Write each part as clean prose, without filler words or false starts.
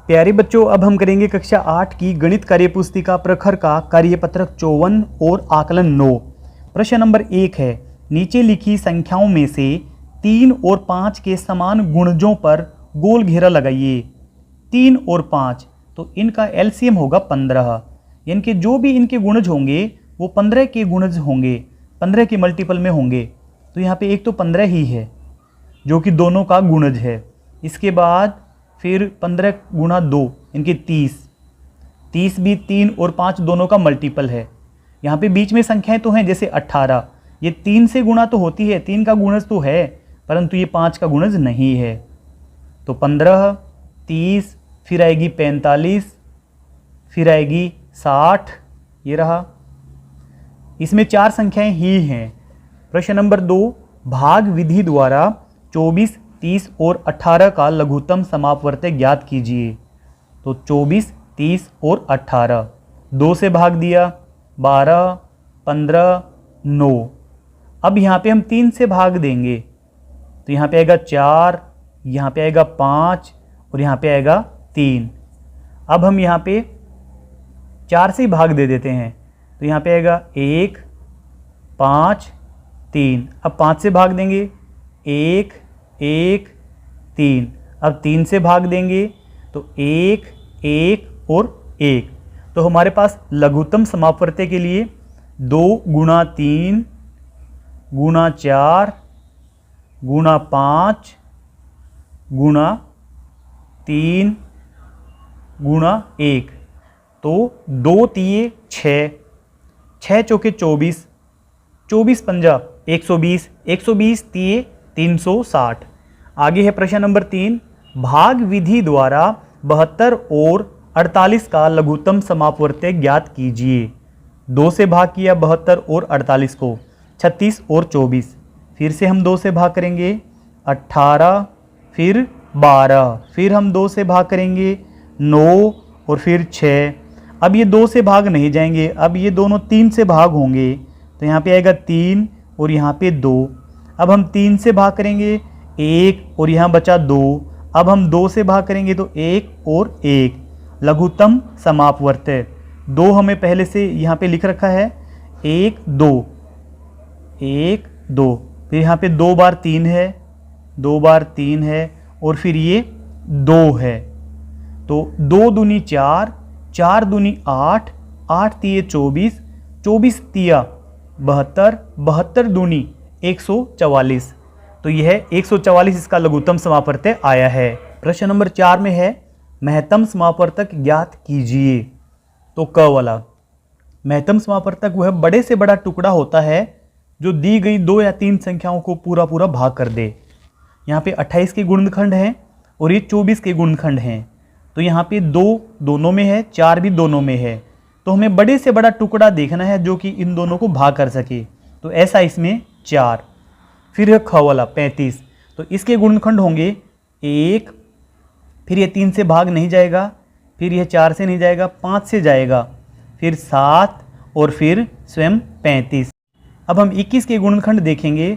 प्यारे बच्चों, अब हम करेंगे कक्षा 8 की गणित कार्यपुस्तिका प्रखर का कार्यपत्रक 54 और आकलन 9। प्रश्न नंबर 1 है, नीचे लिखी संख्याओं में से 3 और 5 के समान गुणजों पर गोल घेरा लगाइए। 3 और 5 तो इनका एलसीएम होगा 15, यानी कि जो भी इनके गुणज होंगे वो 15 के गुणज होंगे, 15 के मल्टीपल में होंगे। तो यहाँ पे एक तो 15 ही है जो कि दोनों का गुणज है। इसके बाद फिर 15 गुणा 2 इनके 30 भी 3 और 5 दोनों का मल्टीपल है। यहाँ पे बीच में संख्याएं तो हैं, जैसे 18, ये 3 से गुणा तो होती है, 3 का गुणज तो है, परंतु ये 5 का गुणज नहीं है। तो 15, 30, फिर आएगी 45, फिर आएगी 60, ये रहा। इसमें 4 संख्याएं ही हैं। प्रश्न नंबर 2, भाग विधि द्वारा 24, 30 और 18 का लघुत्तम समापवर्तक ज्ञात कीजिए। तो 24, 30 और 18, 2 से भाग दिया, 12, 15, 9। अब यहाँ पे हम 3 से भाग देंगे, तो यहाँ पे आएगा 4, यहाँ पे आएगा 5 और यहाँ पे आएगा 3। अब हम यहाँ पे 4 से भाग दे देते हैं, तो यहाँ पे आएगा 1, 5, 3। अब 5 से भाग देंगे, 1, 1, 3। अब 3 से भाग देंगे तो 1, 1 और 1। तो हमारे पास लघुत्तम समापवर्तक के लिए 2 गुणा 3 गुणा 4 गुणा 5 गुणा 3 गुणा 1, तो 2 तिये 6, 6 चौके 24, 24 पंजा 120, 120 तिये 360। आगे है प्रश्न नंबर 3, भाग विधि द्वारा 72 और 48 का लघुत्तम समापवर्तक ज्ञात कीजिए। 2 से भाग किया 72 और 48 को, 36 और 24। फिर से हम 2 से भाग करेंगे, 18, फिर 12, फिर हम 2 से भाग करेंगे, 9 और फिर 6। अब ये 2 से भाग नहीं जाएंगे, अब ये दोनों 3 से भाग होंगे, तो यहाँ पे आएगा 3 और यहाँ पे 2। अब हम 3 से भाग करेंगे, 1 और यहाँ बचा 2। अब हम 2 से भाग करेंगे तो 1 और 1। लघुत्तम समापवर्तक 2 हमें पहले से यहाँ पे लिख रखा है, 1, 2, 1, 2। फिर यहाँ पे 2 बार 3 है, 2 बार 3 है और फिर ये 2 है। तो 2 दूनी 4, 4 दूनी 8, 8 तिये 24, 24 तिया 72, 72 दूनी 144। तो यह 144 इसका लघुत्तम समापवर्तक आया है। प्रश्न नंबर 4 में है, महत्तम समापवर्तक ज्ञात कीजिए। तो क वाला महत्तम समापवर्तक वह बड़े से बड़ा टुकड़ा होता है जो दी गई 2 या 3 संख्याओं को पूरा पूरा भाग कर दे। यहाँ पे 28 के गुणनखंड हैं और ये 24 के गुणनखंड हैं। तो यहाँ पे 2 दोनों में है, 4 भी दोनों में है। तो हमें बड़े से बड़ा टुकड़ा देखना है जो कि इन दोनों को भाग कर सके। तो ऐसा इसमें 4। फिर है ख वाला 35, तो इसके गुणनखंड होंगे 1, फिर ये 3 से भाग नहीं जाएगा, फिर यह 4 से नहीं जाएगा, 5 से जाएगा, फिर 7 और फिर स्वयं 35। अब हम 21 के गुणनखंड देखेंगे,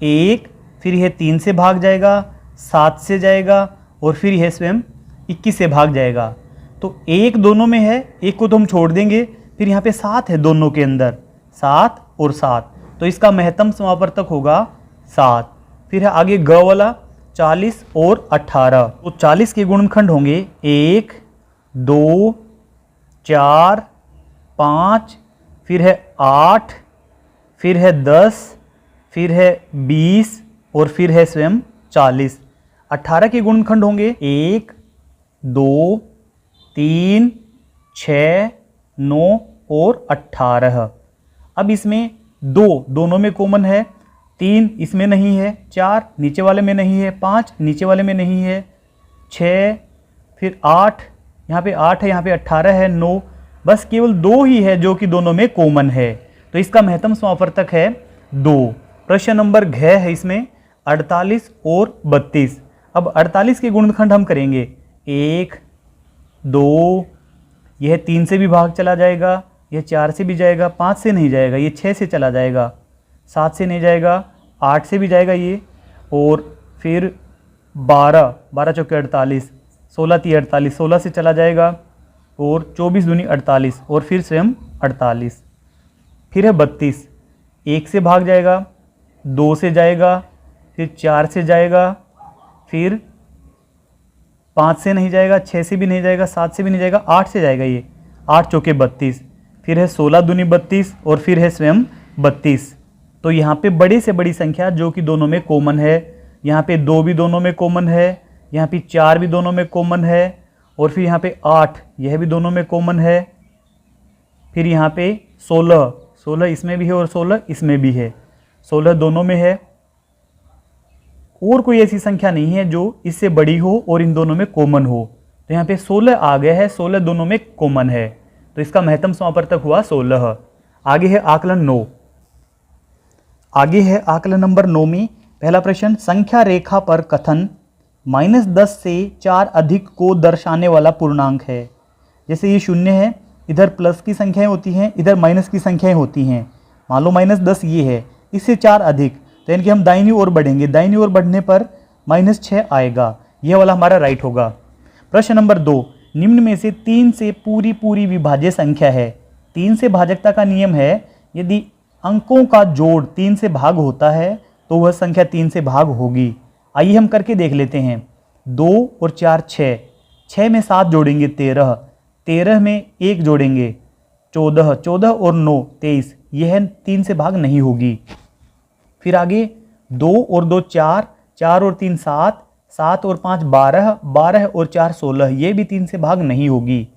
1, फिर यह 3 से भाग जाएगा, 7 से जाएगा और फिर यह स्वयं 21 से भाग जाएगा। तो 1 दोनों में है, 1 को तो हम छोड़ देंगे, फिर यहाँ पे 7 है दोनों के अंदर, 7 और 7। तो इसका महत्तम समापवर्तक होगा 7। फिर है आगे ग वाला 40 और 18। तो 40 के गुणनखंड होंगे 1, 2, 4, 5, फिर है 8, फिर है 10, फिर है 20 और फिर है स्वयं 40। 18 के गुणनखंड होंगे 1, 2, 3, 6, 9 और 18। अब इसमें 2 दोनों में कॉमन है, 3 इसमें नहीं है, 4 नीचे वाले में नहीं है, 5 नीचे वाले में नहीं है, 6, फिर 8, यहाँ पे 8 है, यहाँ पे 18 है, 9, बस केवल 2 ही है जो कि दोनों में कॉमन है। तो इसका महत्तम समापवर्तक है 2। प्रश्न नंबर घ है इसमें 48 और 32। अब 48 के गुणनखंड हम करेंगे, 1, 2, यह 3 से भी भाग चला जाएगा, यह 4 से भी जाएगा, 5 से नहीं जाएगा, ये 6 से चला जाएगा, 7 से नहीं जाएगा, 8 से भी जाएगा ये, और फिर 12 12 चौके 48, 16 3 48, 16 से चला जाएगा और 24 दूनी 48 और फिर स्वयं 48। फिर है 32, 1 से भाग जाएगा, 2 से जाएगा, फिर 4 से जाएगा, फिर 5 से नहीं जाएगा, 6 से भी नहीं जाएगा, 7 से भी नहीं जाएगा, 8 से जाएगा ये, 8 चौके 32। फिर है 16 दूनी 32 और फिर है स्वयं 32। तो यहाँ पे बड़े से बड़ी संख्या जो कि दोनों में कॉमन है, यहाँ पे 2 भी दोनों में कॉमन है, यहाँ पे 4 भी दोनों में कॉमन है और फिर यहाँ पे 8 यह भी दोनों में कॉमन है। फिर यहाँ पे 16 इसमें भी है और 16 इसमें भी है, 16 दोनों में है। और कोई ऐसी संख्या नहीं है जो इससे बड़ी हो और इन दोनों में कॉमन हो। तो यहाँ पे 16 आ गया है, 16 दोनों में कॉमन है, तो इसका महत्तम समापवर्तक हुआ 16। आगे है आकलन 9। आगे है आकलन नंबर 9 में पहला प्रश्न, संख्या रेखा पर कथन -10 से 4 अधिक को दर्शाने वाला पूर्णांक है। जैसे ये 0 है, इधर प्लस की संख्याएं होती हैं, इधर माइनस की संख्याएं होती हैं। मान लो -10 ये है, इससे 4 अधिक, तो यानी कि हम दाहिनी ओर बढ़ेंगे, दाहिनी ओर बढ़ने पर -6 आएगा, यह वाला हमारा राइट होगा। प्रश्न नंबर 2, निम्न में से 3 से पूरी विभाज्य संख्या है। 3 से भाजकता का नियम है, यदि अंकों का जोड़ 3 से भाग होता है तो वह संख्या 3 से भाग होगी। आइए हम करके देख लेते हैं। 2 और 4 6, 6 में 7 जोड़ेंगे 13, 13 में 1 जोड़ेंगे 14, 14 और 9 23, यह 3 से भाग नहीं होगी। फिर आगे 2 और 2 4, 4 और 3 7, 7 और 5 12, 12 और 4 16, ये भी 3 से भाग नहीं होगी।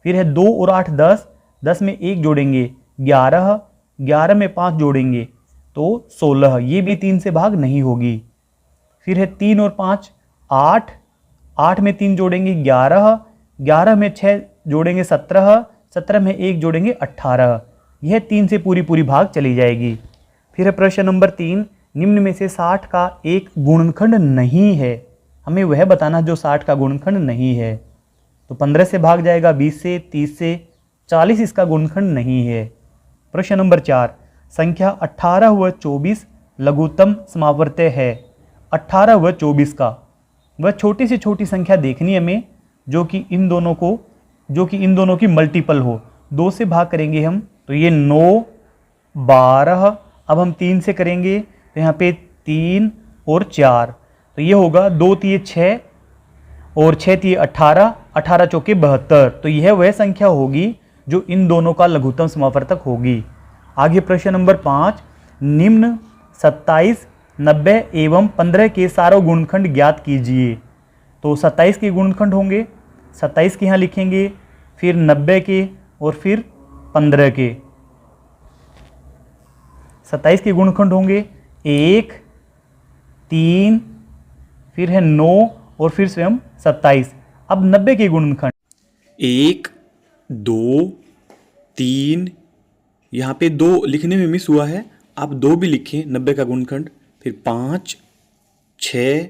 फिर है 2 और 8 10, 10 में 1 जोड़ेंगे 11, 11 में 5 जोड़ेंगे तो 16, ये भी 3 से भाग नहीं होगी। फिर है 3 और 5 8, 8 में 3 जोड़ेंगे 11, 11 में 6 जोड़ेंगे 17, 17 में 1 जोड़ेंगे 18, यह 3 से पूरी भाग चली जाएगी। फिर है प्रश्न नंबर 3, निम्न में से 60 का एक गुणनखंड नहीं है। हमें वह बताना जो 60 का गुणनखंड नहीं है। तो 15 से भाग जाएगा, 20 से, 30 से, 40 इसका गुणनखंड नहीं है। प्रश्न नंबर 4, संख्या 18 व 24 लघुत्तम समावर्त्य है। 18 व 24 का वह छोटी से छोटी संख्या देखनी है हमें जो कि इन दोनों की मल्टीपल हो। 2 से भाग करेंगे हम तो ये 9 12, अब हम 3 से करेंगे तो यहाँ पे 3 और 4, तो ये होगा 2 3 6 और 6 3 18, 18 चौके 72, तो यह वह संख्या होगी जो इन दोनों का लघुत्तम समावर्तक होगी। आगे प्रश्न नंबर 5, निम्न 27 90 एवं 15 के सारों गुणनखंड ज्ञात कीजिए। तो 27 के गुणनखंड होंगे, 27 के यहाँ लिखेंगे, फिर 90 के और फिर 15 के। 27 के गुणनखंड होंगे 1 3, फिर है 9 और फिर स्वयं 27। अब 90 के गुणनखंड 1 2 3, यहाँ पे 2 लिखने में मिस हुआ है, आप 2 भी लिखें 90 का गुणनखंड। फिर 5 6,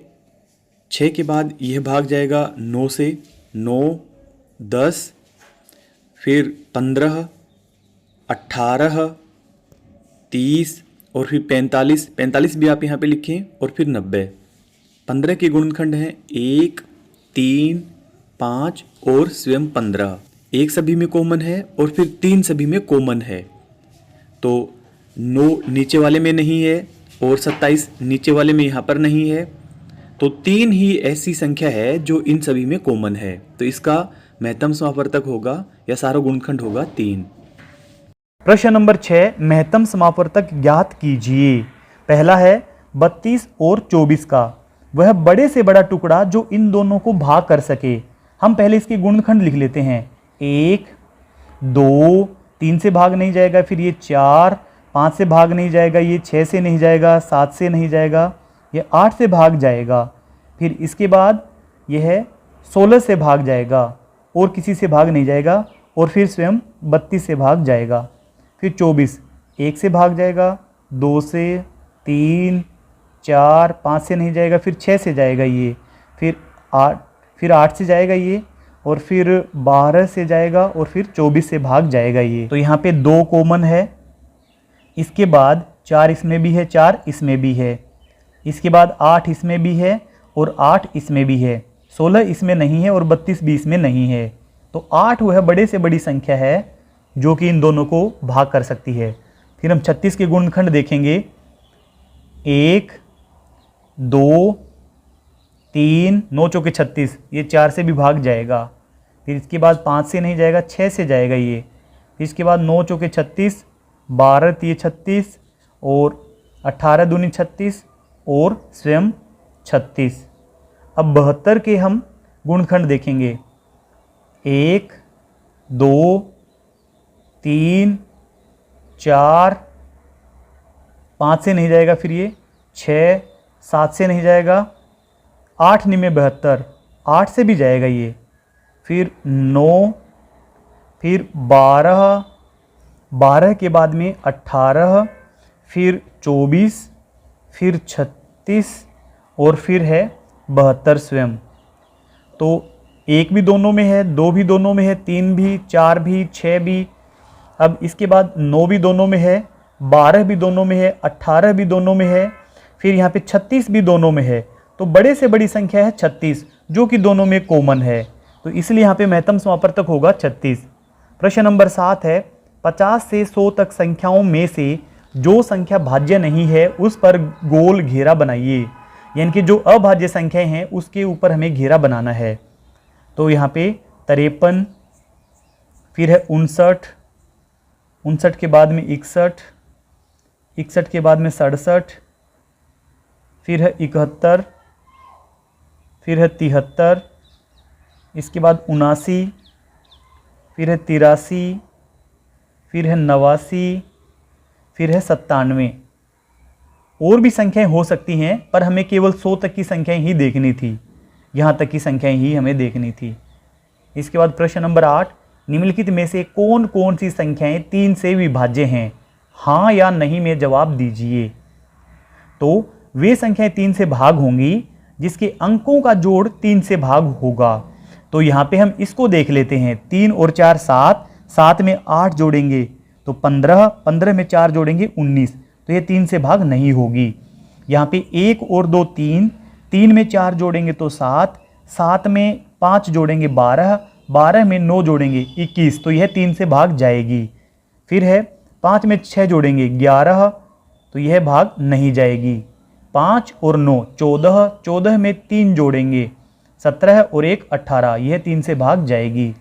6 के बाद यह भाग जाएगा 9 से, 9 10, फिर 15 18 30 और फिर 45, 45 भी आप यहाँ पे लिखें और फिर 90। 15 के गुणनखंड हैं 1 3 5 और स्वयं 15। 1 सभी में कॉमन है और फिर 3 सभी में कॉमन है, तो 9 नीचे वाले में नहीं है और 27 नीचे वाले में यहाँ पर नहीं है, तो 3 ही ऐसी संख्या है जो इन सभी में कॉमन है, तो इसका महत्तम समावर्तक होगा या सारा गुणनखंड होगा 3। प्रश्न नंबर 6, महत्तम समावर्तक ज्ञात कीजिए। पहला है 32 और 24 का वह बड़े से बड़ा टुकड़ा जो इन दोनों को भाग कर सके। हम पहले इसके गुणनखंड लिख लेते हैं। 1 2, 3 से भाग नहीं जाएगा, फिर ये 4, 5 से भाग नहीं जाएगा, ये 6 से नहीं जाएगा, 7 से नहीं जाएगा, ये 8 से भाग जाएगा, फिर इसके बाद यह 16 से भाग जाएगा और किसी से भाग नहीं जाएगा, और फिर स्वयं 32 से भाग जाएगा। फिर 24 1 से भाग जाएगा, 2 से, 3 4, 5 से नहीं जाएगा, फिर 6 से जाएगा ये, फिर 8 से जाएगा ये, और फिर 12 से जाएगा, और फिर 24 से भाग जाएगा ये। तो यहाँ पे 2 कॉमन है, इसके बाद 4 इसमें भी है, 4 इसमें भी है, इसके बाद 8 इसमें भी है और 8 इसमें भी है, 16 इसमें नहीं है और 32 भी इसमें नहीं है। तो 8 वह बड़े से बड़ी संख्या है जो कि इन दोनों को भाग कर सकती है। फिर हम 36 के गुणनखंड देखेंगे। 1, 2, 3, 9 चौके 36, ये 4 से भी भाग जाएगा। फिर इसके बाद 5 से नहीं जाएगा, 6 से जाएगा ये। फिर इसके बाद 9 चौके 36, 12 तिये 36 और 18 दूनी 36 और स्वयं 36। अब 72 के हम गुणनखंड देखेंगे। 1, 2, 3, 4, 5 से नहीं जाएगा, फिर ये 6, 7 से नहीं जाएगा, 8 निमे 72, 8 से भी जाएगा ये। फिर 9, फिर 12, 12 के बाद में 18, फिर 24, फिर 36 और फिर है 72 स्वयं। तो 1 भी दोनों में है, 2 भी दोनों में है, 3 भी, 4 भी, 6 भी। अब इसके बाद 9 भी दोनों में है, 12 भी दोनों में है, 18 भी दोनों में है, फिर यहाँ पे 36 भी दोनों में है। तो बड़े से बड़ी संख्या है 36 जो कि दोनों में कॉमन है। तो इसलिए यहाँ पे महत्तम समापवर्तक होगा 36। प्रश्न नंबर 7 है 50 से 100 तक संख्याओं में से जो संख्या भाज्य नहीं है उस पर गोल घेरा बनाइए। यानी कि जो अभाज्य संख्याएं हैं उसके ऊपर हमें घेरा बनाना है। तो यहाँ पे 53, फिर है 59, 59 के बाद में 61, 61 के बाद में 67, फिर है 71, फिर है 73, इसके बाद 79, फिर है 83, फिर है 89, फिर है 97। और भी संख्याएं हो सकती हैं पर हमें केवल 100 तक की संख्याएं ही देखनी थी, यहाँ तक की संख्याएं ही हमें देखनी थी। इसके बाद प्रश्न नंबर 8, निम्नलिखित में से कौन कौन सी संख्याएं 3 से विभाज्य हैं? हाँ या नहीं में जवाब दीजिए। तो वे संख्याएं 3 से भाग होंगी जिसके अंकों का जोड़ 3 से भाग होगा। तो यहाँ पे हम इसको देख लेते हैं। 3 और 4 7, 7 में 8 जोड़ेंगे तो 15, 15 में 4 जोड़ेंगे 19, तो ये 3 से भाग नहीं होगी। यहाँ पे 1 और 2 3, 3 में 4 जोड़ेंगे तो 7, 7 में 5 जोड़ेंगे 12, 12 में 9 जोड़ेंगे 21, तो यह 3 से भाग जाएगी। फिर है 5 में 6 जोड़ेंगे 11, तो यह भाग नहीं जाएगी। 5 और 9 14, 14 में 3 जोड़ेंगे 17 और 1 18, यह 3 से भाग जाएगी।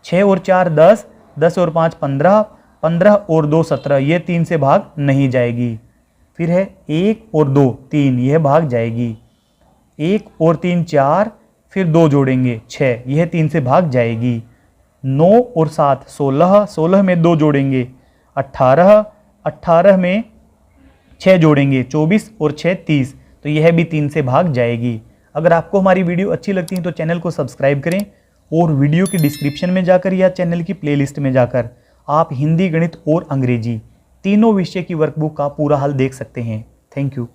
6 और 4 10, 10 और 5 15, 15 और 2 17, यह 3 से भाग नहीं जाएगी। फिर है 1 और 2 3, यह भाग जाएगी। 1 और 3 4, फिर 2 जोड़ेंगे 6, यह 3 से भाग जाएगी। 9 और 7 16, 16 में 2 जोड़ेंगे 18, 18 में 6 जोड़ेंगे 24 और 6 30, तो यह भी 3 से भाग जाएगी। अगर आपको हमारी वीडियो अच्छी लगती है तो चैनल को सब्सक्राइब करें और वीडियो की डिस्क्रिप्शन में जाकर या चैनल की प्लेलिस्ट में जाकर आप हिंदी, गणित और अंग्रेजी तीनों विषय की वर्कबुक का पूरा हल देख सकते हैं। Thank you.